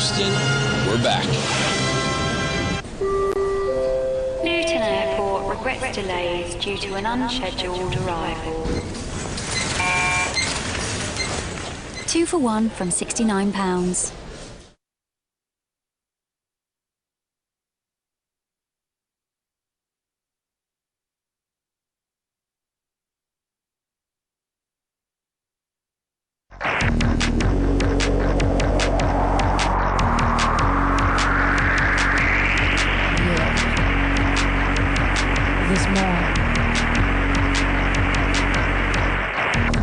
Houston, we're back. Luton Airport regrets delays due to an unscheduled arrival. 2 for 1 from £69. There's more.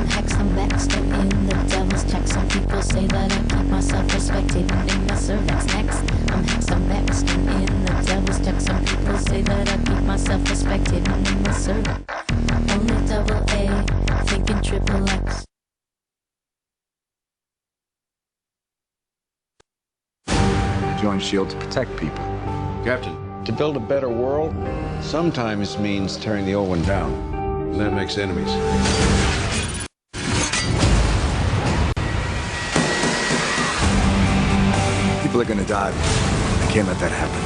Hex, I'm vexed in the devil's check. Some people say that I keep myself respected in my cervix. Next, I'm hex, I'm vexed in the devil's check. Some people say that I keep myself respected in my cervix. Only double A, thinking triple X. Join S.H.I.E.L.D. to protect people. Captain, to build a better world sometimes means tearing the old one down. That makes enemies. People are gonna die. I can't let that happen.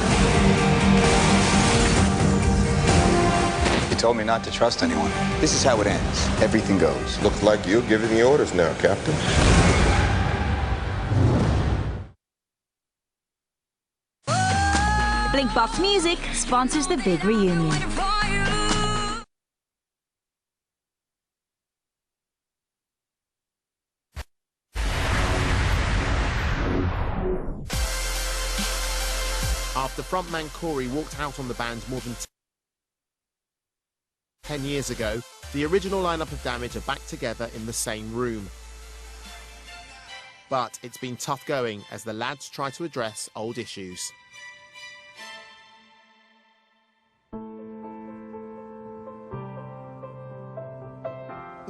You told me not to trust anyone. This is how it ends. Everything goes. Looks like you're giving the orders now, Captain. Blinkbox Music sponsors the big reunion. After frontman Corey walked out on the band more than 10 years ago, the original lineup of Damage are back together in the same room. But it's been tough going as the lads try to address old issues.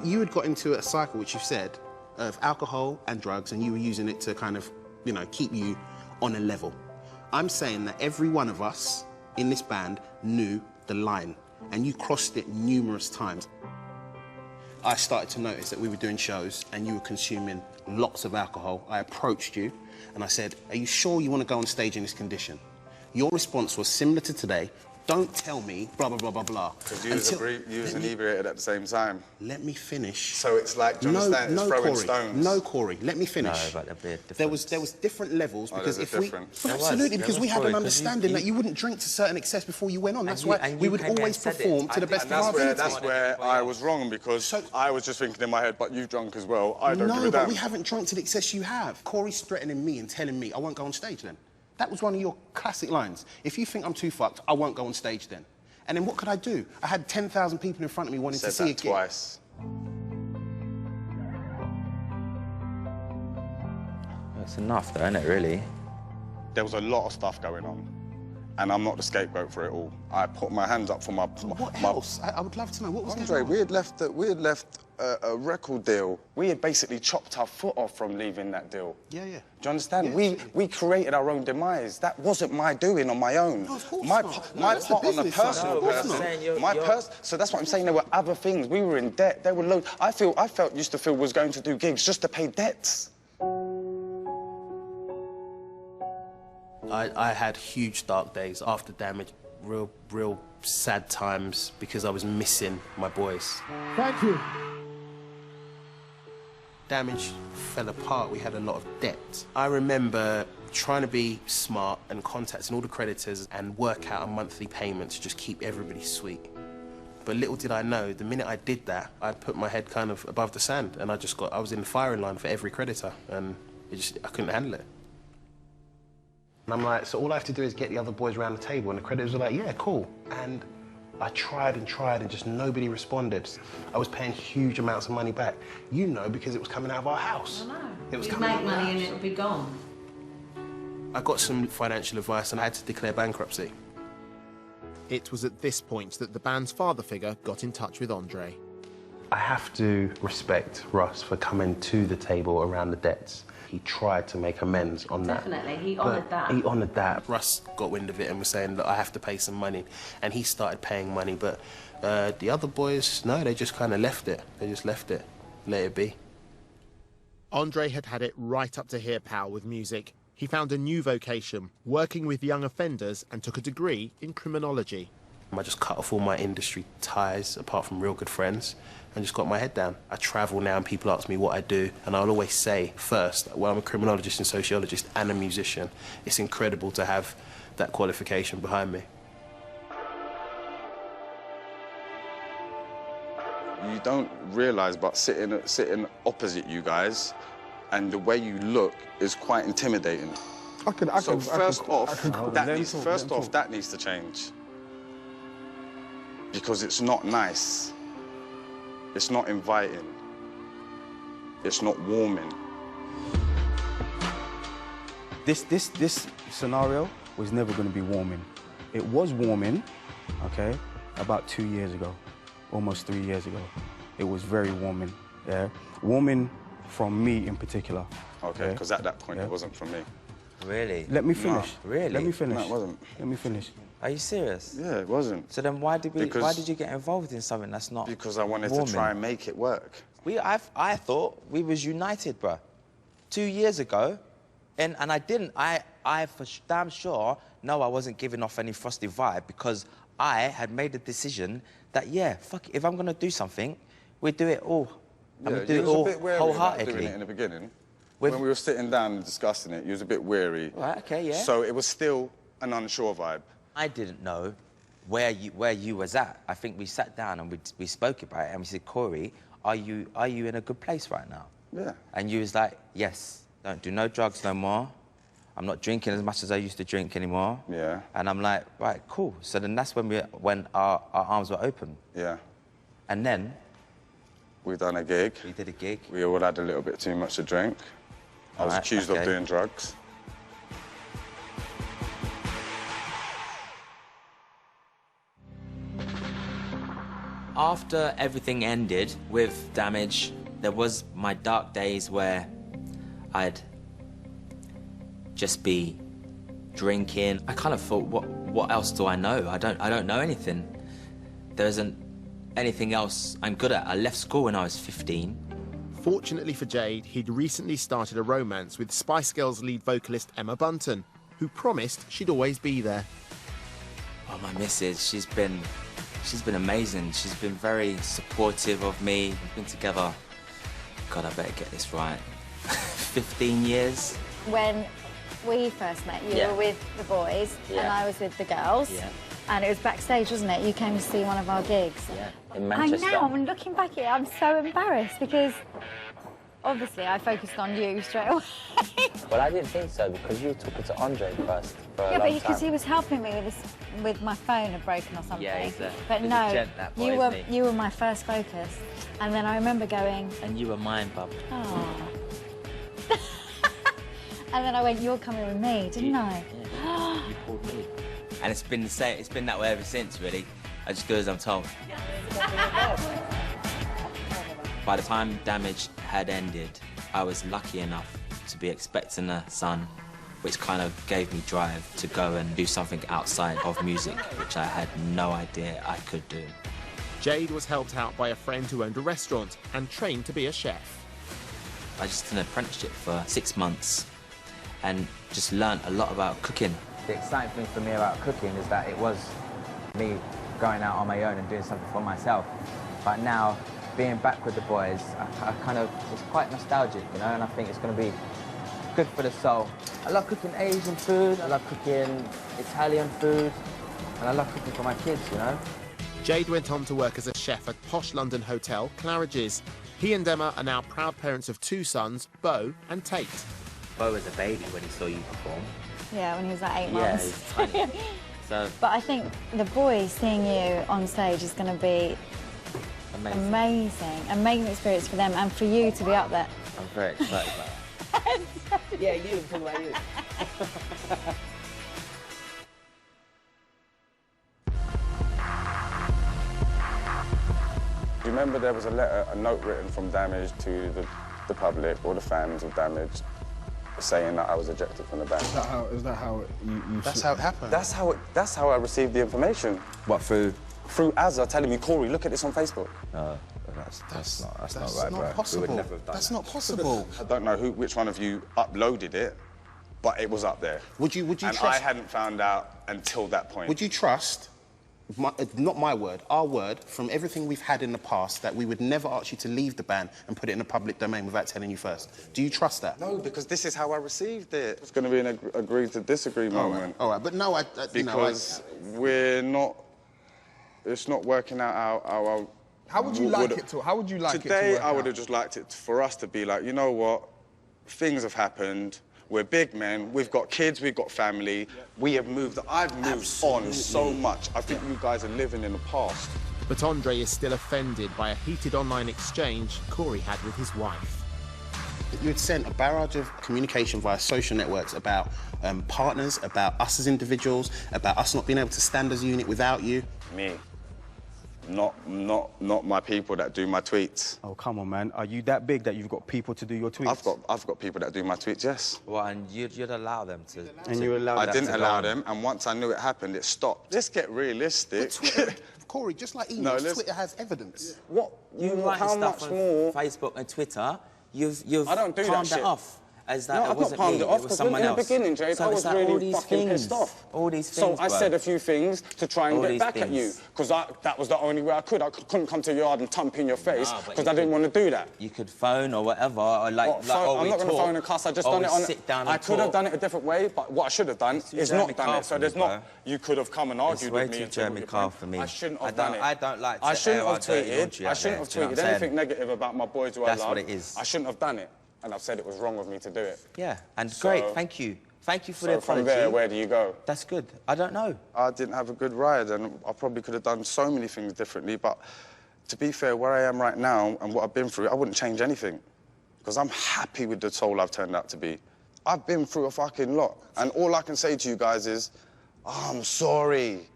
You had got into a cycle, which you've said, of alcohol and drugs, and you were using it to kind of, you know, keep you on a level. I'm saying that every one of us in this band knew the line, and you crossed it numerous times. I started to notice that we were doing shows and you were consuming lots of alcohol. I approached you and I said, are you sure you want to go on stage in this condition? Your response was similar to today. Don't tell me, blah, blah, blah, blah, blah. Because you was inebriated at the same time. Let me finish. So it's like, do you understand? It's throwing Corey, stones. No, Corey, let me finish. No, but there was different levels because if we... Well, absolutely, because we had an understanding that you wouldn't drink to certain excess before you went on. That's why we would always perform to the best of our ability. That's where I was wrong, because I was just thinking in my head, but you've drunk as well. I don't give a damn. No, but we haven't drunk to the excess you have. Corey's threatening me and telling me I won't go on stage then. That was one of your classic lines. If you think I'm too fucked, I won't go on stage then. And then what could I do? I had 10,000 people in front of me wanting to see a gig. Said that twice. That's enough, though, isn't it, really? There was a lot of stuff going on, and I'm not the scapegoat for it all. I put my hands up for my... What else? I would love to know. What was Andre, going on? we had left a record deal. We had basically chopped our foot off from leaving that deal. Yeah, yeah. Do you understand? Yeah, we created our own demise. That wasn't my doing on my own. No, of course my not. my That's part the on the business personal side. person. So that's what I'm saying. There were other things. We were in debt. There were loads. I used to feel was going to do gigs just to pay debts. I had huge dark days after Damage, real sad times because I was missing my boys. Thank you. Damage fell apart. We had a lot of debt. I remember trying to be smart and contacting all the creditors and work out a monthly payment to just keep everybody sweet. But little did I know, the minute I did that, I put my head kind of above the sand, and I was in the firing line for every creditor, and I couldn't handle it. And I'm like, so all I have to do is get the other boys around the table, and the creditors were like, yeah, cool. And I tried and tried, and just nobody responded. I was paying huge amounts of money back. You know, because it was coming out of our house. I know. It was You'd coming make out of our money and house. it would be gone. I got some financial advice, and I had to declare bankruptcy. It was at this point that the band's father figure got in touch with Andre. I have to respect Russ for coming to the table around the debts. He tried to make amends on that. Definitely, he honoured that. He honoured that. Russ got wind of it and was saying, look, I have to pay some money. And he started paying money, but the other boys, no, they just kind of left it. They just left it, let it be. Andre had had it right up to here, pal, with music. he found a new vocation, working with young offenders, and took a degree in criminology. I just cut off all my industry ties, apart from real good friends, and just got my head down. I travel now and people ask me what I do, and I'll always say first, well, I'm a criminologist and sociologist and a musician. It's incredible to have that qualification behind me. You don't realise, but sitting opposite you guys, and the way you look is quite intimidating. First off, that needs to change. Because it's not nice. It's not inviting. It's not warming. This scenario was never going to be warming. It was warming, okay, about 2 years ago, almost 3 years ago. It was very warming, yeah? Warming from me in particular. Okay, because at that point it wasn't from me. Really? Let me finish. No. Really? Let me finish. No, it wasn't. Let me finish. Are you serious? Yeah, it wasn't. So then why did you get involved in something that's not Because I wanted warming? to try and make it work. I thought we was united, bruh. 2 years ago, and I didn't. I for damn sure know I wasn't giving off any frosty vibe because I had made a decision that, yeah, fuck it, if I'm gonna do something, we do it all. Yeah, and we do it you was all a bit wary about wholeheartedly. doing it in the beginning. When we were sitting down and discussing it, you was a bit wary. Right, okay, yeah. So it was still an unsure vibe. I didn't know where you was at. I think we sat down and we spoke about it and we said, Corey, are you in a good place right now? Yeah. And you was like, yes, don't do no drugs no more. I'm not drinking as much as I used to drink anymore. Yeah. And I'm like, right, cool. So then that's when our arms were open. Yeah. And then we done a gig. We did a gig. We all had a little bit too much to drink. I was accused of doing drugs. After everything ended with Damage, there was my dark days where I'd just be drinking. I kind of thought, what else do I know? I don't know anything. There isn't anything else I'm good at. I left school when I was 15. Fortunately for Jade, he'd recently started a romance with Spice Girls lead vocalist Emma Bunton, who promised she'd always be there. Oh, my missus, she's been amazing. She's been very supportive of me. We've been together, God, I better get this right, 15 years. When we first met, you were with the boys and I was with the girls. Yeah. And it was backstage, wasn't it? You came to see one of our gigs. Yeah, in Manchester. I know, I'm looking back at it, I'm so embarrassed because obviously I focused on you straight away. Well, I didn't think so because you were talking to Andre first for a long time. Because he was helping me with my phone had broken or something. Yeah, but he's no, a gent, that boy, you were my first focus. And then I remember going... And you were mine, bub. Oh. And then I went, you're coming with me, didn't I? Yeah, you pulled me. And it's been the same. It's been that way ever since, really. I just do as I'm told. By the time Damage had ended, I was lucky enough to be expecting a son, which kind of gave me drive to go and do something outside of music, which I had no idea I could do. Jade was helped out by a friend who owned a restaurant and trained to be a chef. I just did an apprenticeship for 6 months and just learned a lot about cooking. The exciting thing for me about cooking is that it was me going out on my own and doing something for myself. But now, being back with the boys, it's quite nostalgic, you know, and I think it's going to be good for the soul. I love cooking Asian food, I love cooking Italian food, and I love cooking for my kids, you know. Jade went on to work as a chef at posh London hotel Claridge's. He and Emma are now proud parents of 2 sons, Beau and Tate. Beau was a baby when he saw you perform. Yeah, when he was like 8 Yeah, months. he was tiny. So, but I think the boys seeing you on stage is going to be amazing. Amazing experience for them and for you to be up there. I'm very excited about it. Yeah, you, talk about you. Do you remember there was a note written from Damage to the public or the fans of Damage saying that I was ejected from the band? Is that how you That's how it happened. That's how I received the information. What, through Azza telling me, Corey, look at this on Facebook. No, that's not right, not bro. possible. We would never have done That's that. not possible. I don't know which one of you uploaded it, but it was up there. Would you and trust... I hadn't found out until that point. Would you trust, not my word, our word, from everything we've had in the past, that we would never ask you to leave the band and put it in the public domain without telling you first? Do you trust that? No, because this is how I received it. It's going to be an agree to disagree moment. All right, but no, because we're not... It's not working out our... How would you like it to... How would you like it to work Today, I would out? have just liked it for us to be like, you know what? Things have happened. We're big men. We've got kids. We've got family. We have moved... I've moved on so much. I think you guys are living in the past. But Andre is still offended by a heated online exchange Corey had with his wife. You had sent a barrage of communication via social networks about partners, about us as individuals, about us not being able to stand as a unit without you. Me. Not my people that do my tweets. Oh, come on, man. Are you that big that you've got people to do your tweets? I've got people that do my tweets, yes. Well, and you'd allow them to... And you allowed I that didn't to allow go on. them, and once I knew it happened, it stopped. Let's get realistic. Corey, just like emails, Twitter has evidence. What? You write how stuff much on more? Facebook and Twitter, you've I don't do palmed that it shit. off. As that No, it I've not wasn't palmed me, it off, was because someone in else. the beginning, Jade, So I it's was like all really these fucking things, pissed off. All these things, So I said a few things to try and All get these back at you, things. because that was the only way I could. I couldn't come to your yard and thump in your face, Nah, but because you I didn't want to do that. You could phone or whatever, or like I'm not going to phone and cuss, I just done it on... sit down and I could have talk. done it a different way, but what I should have done is not done it. So there's not... You could have come and argued with me. It's way too Jeremy Carl for me. I shouldn't have done it. I don't like to I shouldn't air have our dirty laundry tweeted. I out shouldn't have there, do you know tweeted what I'm anything saying? negative about my boys who I love. That's what it is. I shouldn't have done it. And I've said it was wrong of me to do it. Yeah, and So- great, thank you. Thank you for the So from apology. there, where do you go? That's good. I don't know. I didn't have a good ride, and I probably could have done so many things differently, but to be fair, where I am right now and what I've been through, I wouldn't change anything, because I'm happy with the soul I've turned out to be. I've been through a fucking lot, and all I can say to you guys is, I'm sorry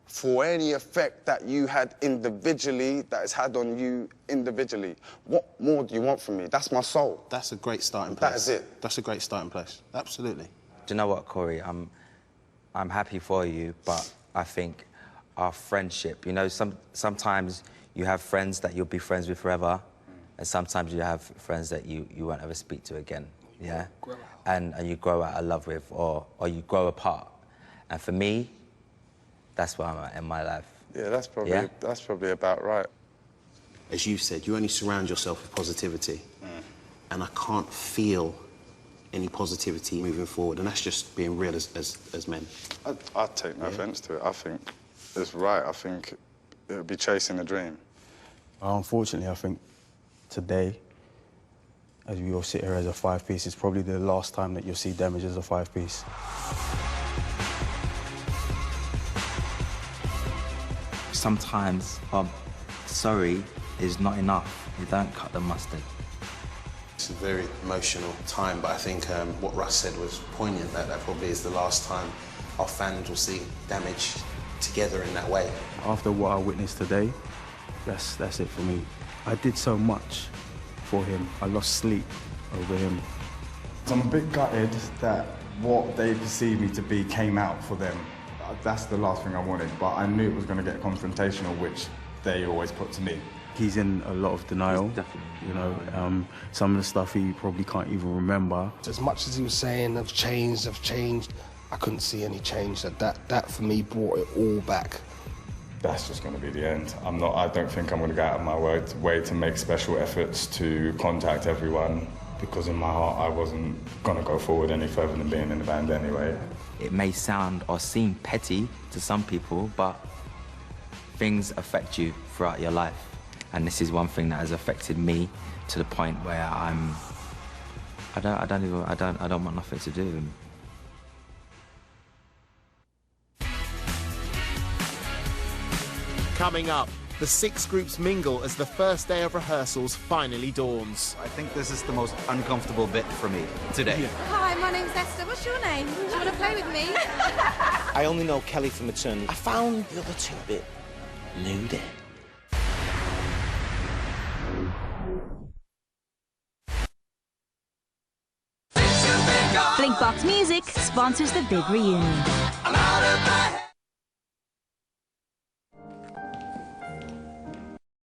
for any effect that you had individually, that it's had on you individually. What more do you want from me? That's my soul. That's a great starting place. That is it. That's a great starting place. Absolutely. Do you know what, Corey? I'm happy for you, but I think our friendship, you know, sometimes you have friends that you'll be friends with forever, and sometimes you have friends that you won't ever speak to again, yeah? And you grow out of love with, or you grow apart. And for me, that's where I'm at in my life. Yeah, that's probably about right. As you said, you only surround yourself with positivity. And I can't feel any positivity moving forward, and that's just being real as men. I'd take no offence to it. I think it's right. I think it would be chasing a dream. Unfortunately, I think today, as we all sit here as a five-piece, it's probably the last time that you'll see Damage as a five-piece. Sometimes, sorry is not enough. You don't cut the mustard. It's a very emotional time, but I think what Russ said was poignant, that probably is the last time our fans will see Damage together in that way. After what I witnessed today, that's it for me. I did so much for him. I lost sleep over him. I'm a bit gutted that what they perceived me to be came out for them. That's the last thing I wanted, but I knew it was going to get confrontational, which they always put to me. He's in a lot of denial, you know. Some of the stuff he probably can't even remember. As much as he was saying, I've changed, I couldn't see any change. That for me brought it all back. That's just going to be the end. I don't think I'm going to go out of my way to make special efforts to contact everyone, because in my heart I wasn't going to go forward any further than being in the band anyway. It may sound or seem petty to some people, but things affect you throughout your life. And this is one thing that has affected me to the point where I don't want nothing to do with him. Coming up, the 6 groups mingle as the first day of rehearsals finally dawns. I think this is the most uncomfortable bit for me today. Hi, my name's Esther. What's your name? Do you want to play with me? I only know Kelly from Maternity. I found the other two a bit nude. Blinkbox Music sponsors the big reunion.